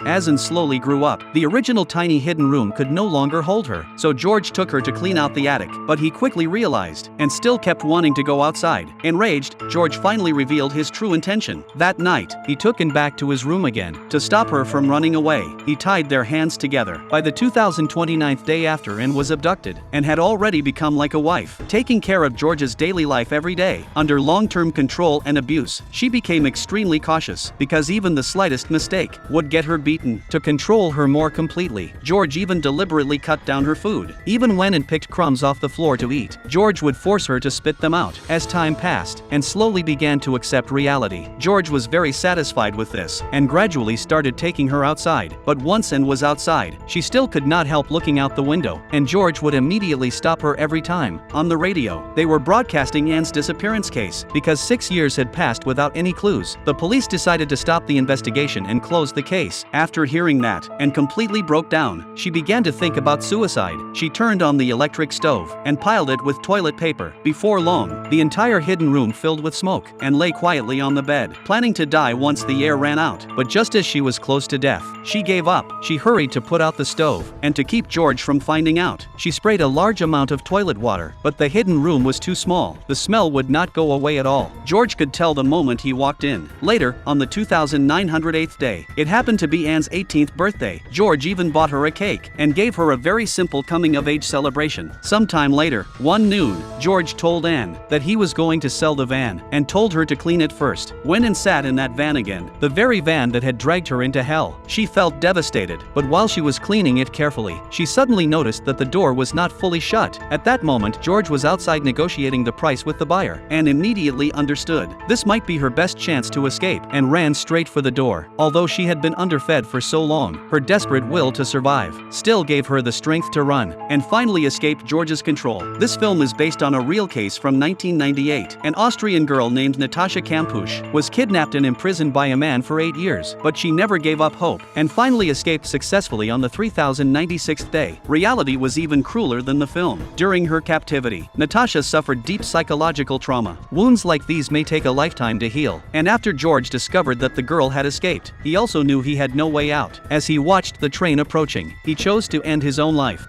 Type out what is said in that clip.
As Anne slowly grew up, the original tiny hidden room could no longer hold her, so George took her to clean out the attic, but he quickly realized, and still kept wanting to go outside. Enraged, George finally revealed his true intention. That night, he took Anne back to his room again. To stop her from running away, he tied their hands together. By the 2029th day after Anne was abducted, and had already become like a wife, taking care of George's daily life every day. Under long-term control and abuse, she became extremely cautious, because even the slightest mistake would get her beaten. To control her more completely, George even deliberately cut down her food. Even when Anne picked crumbs off the floor to eat, George would force her to spit them out. As time passed, and slowly began to accept reality, George was very satisfied with this, and gradually started taking her outside. But once Anne was outside, she still could not help looking out the window, and George would immediately stop her every time. On the radio, they were broadcasting Anne's disappearance case. Because 6 years had passed without any clues, the police decided to stop the investigation and close the case. After hearing that, Anne completely broke down. She began to think about suicide. She turned on the electric stove and piled it with toilet paper. Before long, the entire hidden room filled with smoke, and lay quietly on the bed, planning to die once the air ran out. But just as she was close to death, she gave up. She hurried to put out the stove, and to keep George from finding out, she sprayed a large amount of toilet water. But the hidden room was too small. The smell would not go away at all. George could tell the moment he walked in. Later, on the 2908th day, it happened to be Anne's 18th birthday. George even bought her a cake, and gave her a very simple coming-of-age celebration. Sometime later, one noon, George told Anne that he was going to sell the van, and told her to clean it first. When Anne sat in that van again, the very van that had dragged her into hell, she felt devastated. But while she was cleaning it carefully, she suddenly noticed that the door was not fully shut. At that moment, George was outside negotiating the price with the buyer, and immediately understood this might be her best chance to escape, and ran straight for the door. Although she had been underfed for so long, her desperate will to survive still gave her the strength to run, and finally escape George's control. This film is based on a real case from 1998. An Austrian girl named Natascha Kampusch was kidnapped and imprisoned by a man for 8 years, but she never gave up hope, and finally escaped successfully on the 3096th day. Reality was even crueler than the film. During her captivity, Natascha suffered deep psychological trauma. Wounds like these may take a lifetime to heal, and after George discovered that the girl had escaped, he also knew he had no way out. As he watched the train approaching, he chose to end his own life.